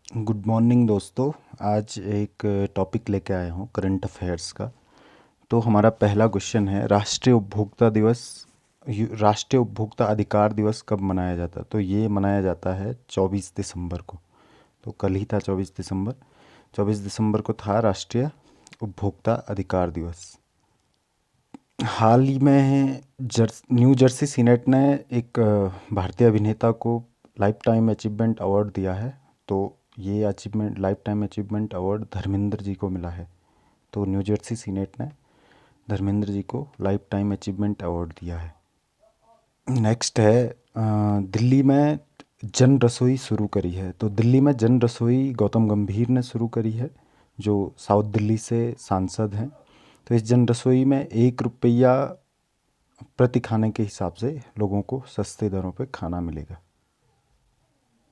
Good morning दोस्तों। आज एक टॉपिक लेके आया हूँ करंट अफेयर्स का। तो हमारा पहला क्वेश्चन है, राष्ट्रीय उपभोक्ता अधिकार दिवस कब मनाया जाता है? तो ये मनाया जाता है 24 दिसंबर को। तो कल ही था 24 दिसंबर। 24 दिसंबर को था राष्ट्रीय उपभोक्ता अधिकार दिवस। हाल ही में न्यू जर्सी सीनेट ने एक भारतीय अभिनेता को लाइफ टाइम अचीवमेंट अवार्ड दिया है। तो ये achievement life time achievement award Dharmendra ji को मिला है। तो न्यू जर्सी सीनेट ने धर्मेंद्र जी को लाइफ टाइम अचीवमेंट अवार्ड दिया है। नेक्स्ट है, दिल्ली में जन रसोई शुरू करी है। तो दिल्ली में जन रसोई गौतम गंभीर ने शुरू करी है, जो साउथ दिल्ली से सांसद हैं। तो इस जन रसोई में 1 रुपया प्रति खाने के हिसाब से लोगों को सस्ते दरों पे खाना मिलेगा।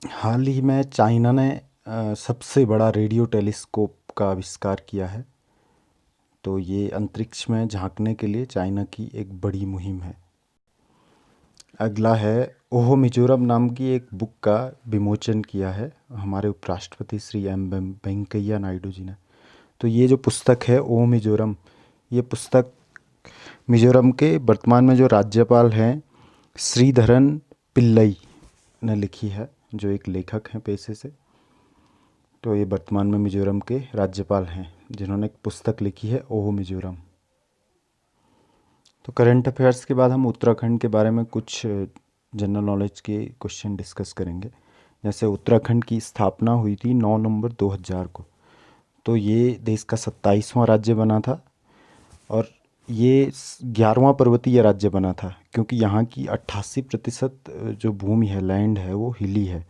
हाल ही में चाइना ने सबसे बड़ा रेडियो टेलीस्कोप का आविष्कार किया है। तो ये अंतरिक्ष में झांकने के लिए चाइना की एक बड़ी मुहिम है। अगला है, ओहो मिजोरम नाम की एक बुक का विमोचन किया है हमारे उपराष्ट्रपति श्री एम वेंकैया नायडू जी ने। तो ये जो पुस्तक है ओहो मिजोरम, ये पुस्तक मिजोरम के वर्तमान में जो राज्यपाल हैं श्रीधरन पिल्लई ने लिखी है, जो एक लेखक हैं पेशे से। तो ये वर्तमान में मिजोरम के राज्यपाल हैं जिन्होंने एक पुस्तक लिखी है ओहो मिजोरम। तो करंट अफेयर्स के बाद हम उत्तराखंड के बारे में कुछ जनरल नॉलेज के क्वेश्चन डिस्कस करेंगे। जैसे उत्तराखंड की स्थापना हुई थी 9 नवंबर 2000 को। तो ये देश का 27वां राज्य बना था और ये 11वां पर्वतीय राज्य बना था, क्योंकि यहाँ की 88% जो भूमि है, लैंड है, वो हिली है।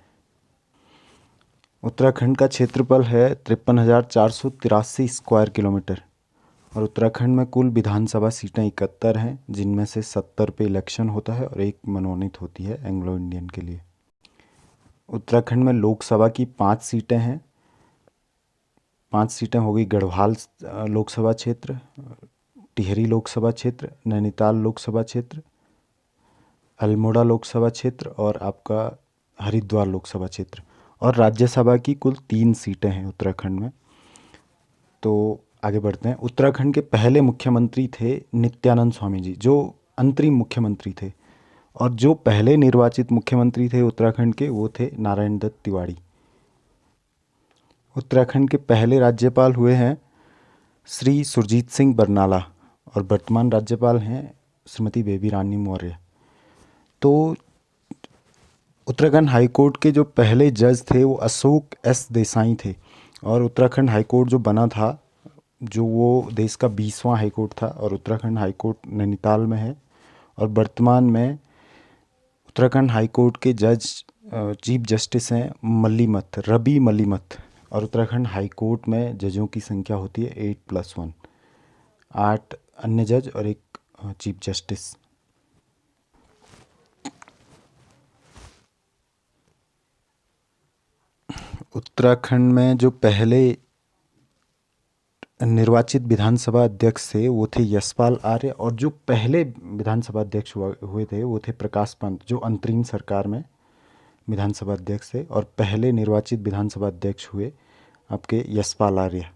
उत्तराखंड का क्षेत्रफल है 53,483 स्क्वायर किलोमीटर और उत्तराखंड में कुल विधानसभा सीटें 71 हैं, जिनमें से 70 पे इलेक्शन होता है और एक मनोनीत होती है एंग्लो इंडियन के लिए। उत्तराखंड में लोकसभा की 5 सीटें हैं। 5 सीटें हो गई गढ़वाल लोकसभा क्षेत्र, टिहरी लोकसभा क्षेत्र, नैनीताल लोकसभा क्षेत्र, अल्मोड़ा लोकसभा क्षेत्र और आपका हरिद्वार लोकसभा क्षेत्र। और राज्यसभा की कुल 3 सीटें हैं उत्तराखंड में। तो आगे बढ़ते हैं। उत्तराखंड के पहले मुख्यमंत्री थे नित्यानंद स्वामी जी, जो अंतरिम मुख्यमंत्री थे। और जो पहले निर्वाचित मुख्यमंत्री थे उत्तराखंड के, वो थे नारायण दत्त तिवारी। उत्तराखंड के पहले राज्यपाल हुए हैं श्री सुरजीत सिंह बरनाला और वर्तमान राज्यपाल हैं श्रीमती बेबी रानी मौर्य। तो उत्तराखंड हाईकोर्ट के जो पहले जज थे वो अशोक एस देसाई थे। और उत्तराखंड हाईकोर्ट जो बना था, जो वो देश का 20वां हाईकोर्ट था, और उत्तराखंड हाईकोर्ट नैनीताल में है। और वर्तमान में उत्तराखंड हाईकोर्ट के जज चीफ जस्टिस हैं रवि मलिमथ। और उत्तराखंड हाईकोर्ट में जजों की संख्या होती है 8+1, 8 अन्य जज और एक चीफ जस्टिस। उत्तराखंड में जो पहले निर्वाचित विधानसभा अध्यक्ष थे वो थे यशपाल आर्य, और जो पहले विधानसभा अध्यक्ष हुए थे वो थे प्रकाश पंत, जो अंतरिम सरकार में विधानसभा अध्यक्ष थे। और पहले निर्वाचित विधानसभा अध्यक्ष हुए आपके यशपाल आर्य।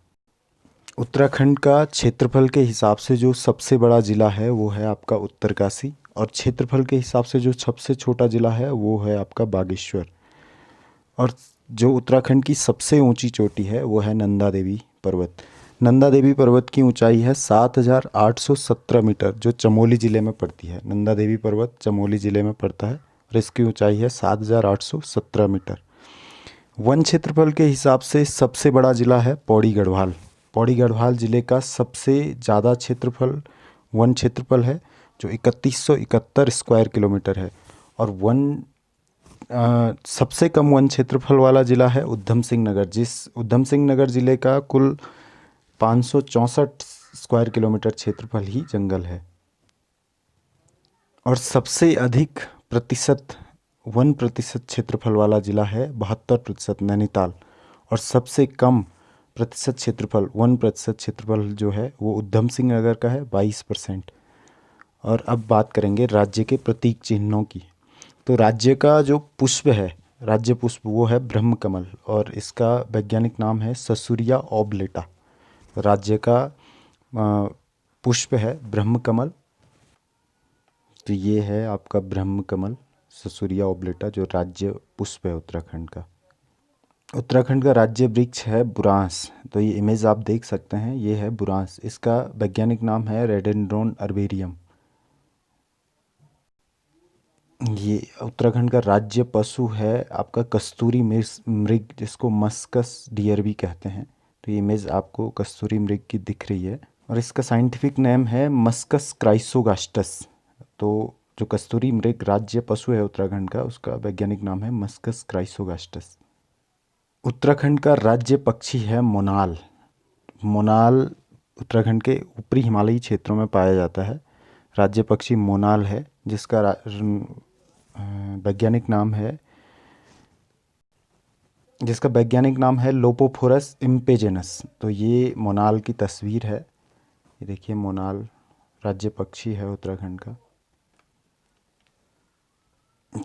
उत्तराखंड का क्षेत्रफल के हिसाब से जो सबसे बड़ा ज़िला है वो है आपका उत्तरकाशी, और क्षेत्रफल के हिसाब से जो सबसे छोटा ज़िला है वो है आपका बागेश्वर। और जो उत्तराखंड की सबसे ऊंची चोटी है वो है नंदा देवी पर्वत। नंदा देवी पर्वत की ऊंचाई है 7,817 मीटर, जो चमोली ज़िले में पड़ती है। नंदा देवी पर्वत चमोली ज़िले में पड़ता है और इसकी ऊंचाई है 7,817 मीटर। वन क्षेत्रफल के हिसाब से सबसे बड़ा ज़िला है पौड़ी गढ़वाल। पौड़ी गढ़वाल ज़िले का सबसे ज़्यादा क्षेत्रफल वन क्षेत्रफल है, जो 3171 स्क्वायर किलोमीटर है। और सबसे कम वन क्षेत्रफल वाला ज़िला है उधम सिंह नगर, जिस उधम सिंह नगर ज़िले का कुल 564 स्क्वायर किलोमीटर क्षेत्रफल ही जंगल है। और सबसे अधिक वन प्रतिशत क्षेत्रफल वाला ज़िला है 72% नैनीताल। और सबसे कम प्रतिशत क्षेत्रफल 1% क्षेत्रफल जो है वो उधम सिंह नगर का है 22%। और अब बात करेंगे राज्य के प्रतीक चिन्हों की। तो राज्य का जो पुष्प है राज्य पुष्प वो है ब्रह्मकमल, और इसका वैज्ञानिक नाम है ससुरिया ओबलेटा। राज्य का पुष्प है ब्रह्मकमल। तो ये है आपका ब्रह्मकमल ससुरिया ओबलेटा, जो राज्य पुष्प है उत्तराखंड का। उत्तराखंड का राज्य वृक्ष है बुरांस। तो ये इमेज आप देख सकते हैं, ये है बुरांस। इसका वैज्ञानिक नाम है रेडेंड्रोन अर्बेरियम। ये उत्तराखंड का राज्य पशु है आपका कस्तूरी मृग, जिसको मस्कस डियर भी कहते हैं। तो ये इमेज आपको कस्तूरी मृग की दिख रही है, और इसका साइंटिफिक नेम है मस्कस क्राइसोगास्टस। तो जो कस्तूरी मृग राज्य पशु है उत्तराखंड का, उसका वैज्ञानिक नाम है मस्कस क्राइसोगास्टस। उत्तराखंड का राज्य पक्षी है मोनाल। मोनाल उत्तराखंड के ऊपरी हिमालयी क्षेत्रों में पाया जाता है। राज्य पक्षी मोनाल है, जिसका वैज्ञानिक नाम है लोपोफोरस इम्पेजेनस। तो ये मोनाल की तस्वीर है, ये देखिए मोनाल राज्य पक्षी है उत्तराखंड का।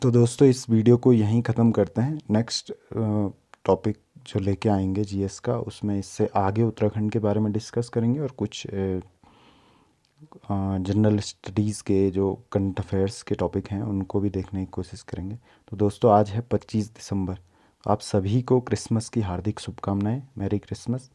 तो दोस्तों इस वीडियो को यहीं ख़त्म करते हैं। नेक्स्ट टॉपिक जो लेके आएंगे जीएस का, उसमें इससे आगे उत्तराखंड के बारे में डिस्कस करेंगे, और कुछ जनरल स्टडीज़ के जो करंट अफेयर्स के टॉपिक हैं उनको भी देखने की कोशिश करेंगे। तो दोस्तों आज है 25 दिसंबर। आप सभी को क्रिसमस की हार्दिक शुभकामनाएं। Merry Christmas.